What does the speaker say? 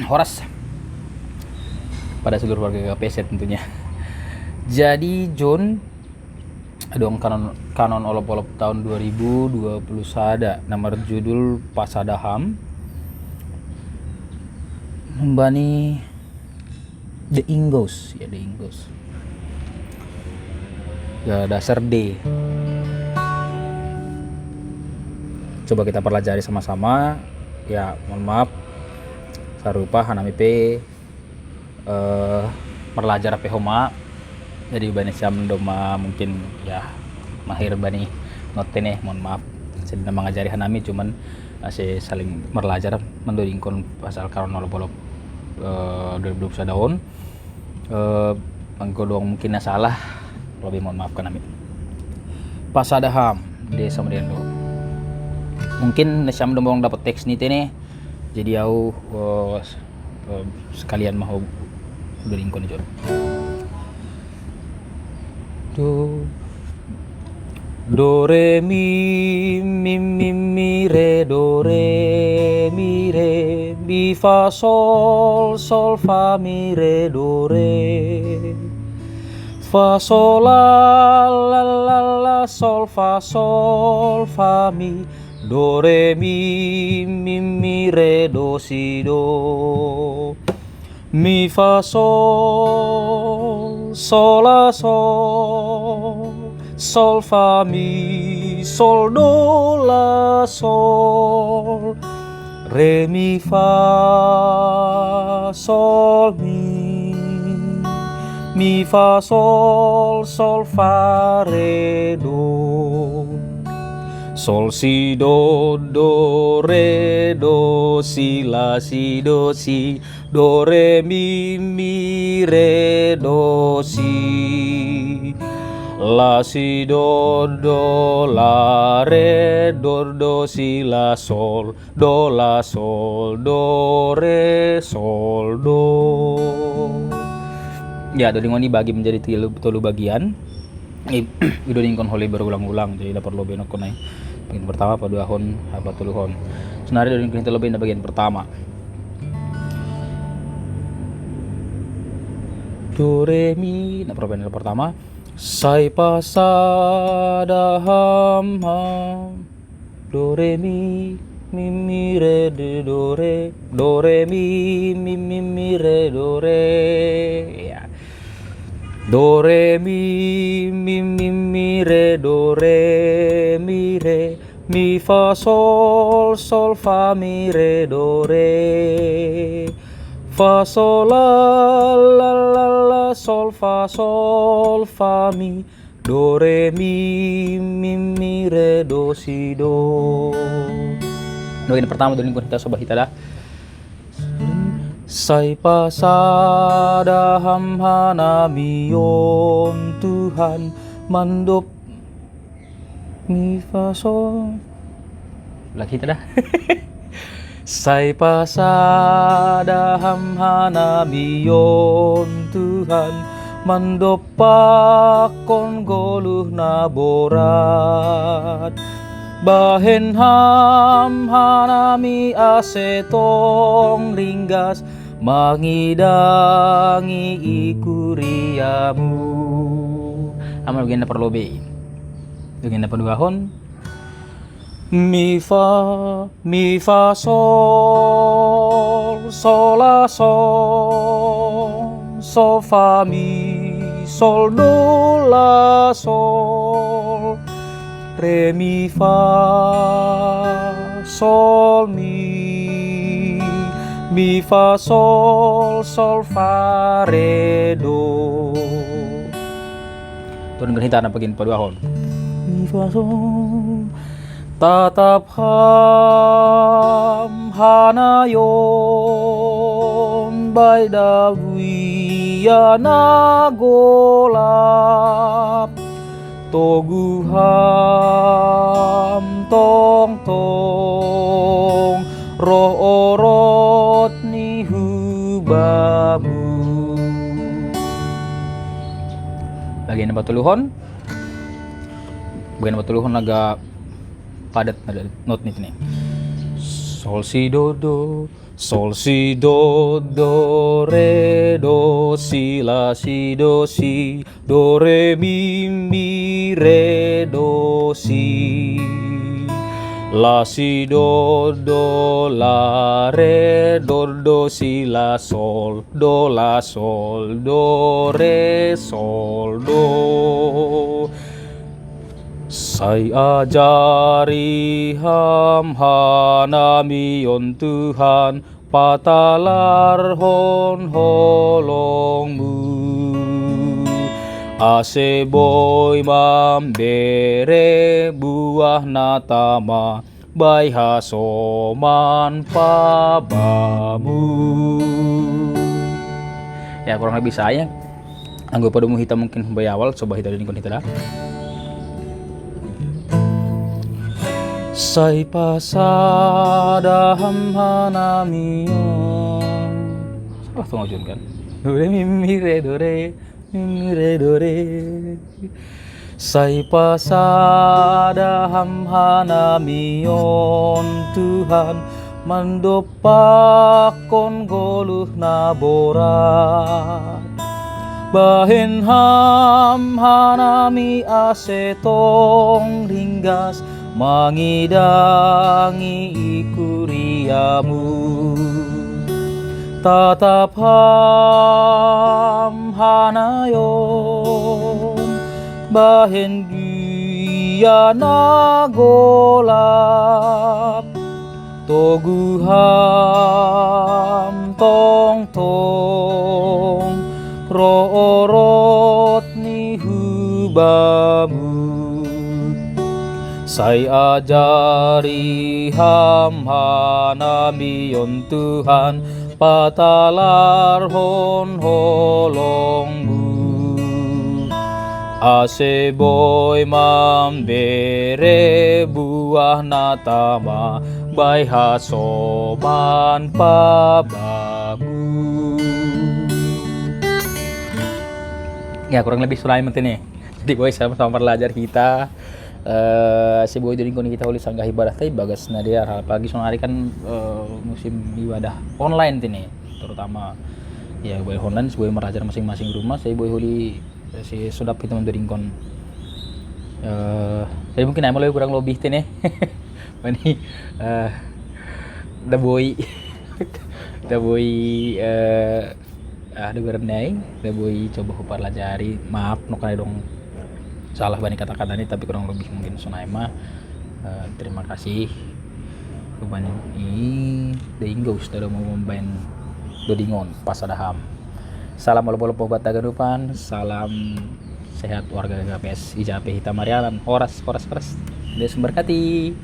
Horas pada seluruh warga KPZ tentunya. Jadi John dong kanon olop-olop tahun 2020 sada nomor judul Pasadaham membani The Ingos ya dasar D. Coba kita pelajari sama-sama ya. Mohon maaf sarupa hanami pe merlajar pe homa jadi bani siam doma mungkin ya mahir bani noten mohon maaf sedang mengajari hanami cuman masih saling merlajar mendodingkon pasal karon olop-olop 2021 tahun mangkodong mungkin salah lebih mohon maaf kami. Pasadaham desa Merindo mungkin siam dong dapat teks nih jadi aku sekalian mau dodingkon John. Do re mi re do re mi fa sol fa mi re do re fa sol la sol fa mi do re mi re do si do mi fa sol la sol fa mi sol do la sol re mi fa sol mi fa sol fa re do sol si do re do si la si do si do re mi re do si la si do la re do si la sol do re sol do. Ya dodingon dibagi menjadi telu bagian. Idodingkon hole berulang-ulang jadi dapat lobe nokon ay. Bagian pertama paduahon apa tuluhon. Senari dodingkon telu lobe bagian pertama. Do re mi nah perbandingan pertama sai pa sa da ham do re mi re do re mi re do re ya do re mi re do re mi fa sol fa mi re do re fa sol la sol fa mi do re mi re do si do. Ini pertama dulu kita coba hitalah. Sai pa sa da ham hanami yon Tuhan mandop mi fa sol lagi kita dah. Sai pa sa da ham hanami yon Tuhan mandopakon goluh na borat bahen ham hanami asetong ringgas mangidangi ikuriamu amal bagian perlobe bagian paduahon mi fa sol la sol fa mi sol do la sol re mi fa sol mi fa sol fa re do. Tuan kita na bagian paduahon mi fa sol tatap ham hanayon bay dawiyana golap toguham tong roh orot ni hubamu. Bagian batuluhon agak padat ada note nih. Sol si do Sol si do si la si do re mi re do si la si do la re do si la sol do re sol do. Sai ajari hanami on Tuhan, patalar holongmu. Ase boy mambere buah natama, bai hasoman pabamu. Ya kurang lebih saya. Anggo pada hita mungkin bay awal, coba hita din kon hita dah. Sai pasada hanamion. Salah tuh ngajun kan. Do re mi re do re. Sai pasada hanamion Tuhan, mandopakon goluh naborat. Bahen hanami asetong ringgas, mangidangi ikuriamu. Tatap hanayon, bahen dia nagolap. Toguham tong roorot ni hubamu. Sai ajari hanamion Tuhan, patalar holongmu. Ase boy mambere buah natama, bai hasoman pabamu. Ya kurang lebih Sulaiman ini. Jadi boy sama-sama belajar kita. Si boy dari kita oleh sanggah ibadah tadi bagas nadia pagi sore hari kan musim ibadah online ini terutama ya boy online si boy merajar masing-masing rumah saya boy huli si sudah kita menderingkon jadi mungkin saya mulai kurang lebih ini ini da boy ada berenai da boy coba pelajari maaf no kali dong salah banyak kata-kata ini tapi kurang lebih mungkin Sunaima. Terima kasih kebanyakan ini deinggo sudah mau membain dodingon pasadaham. Salam bolo-bolo buat tagadupan, salam sehat warga KPS IJP Hita Marialan, horas des berkati.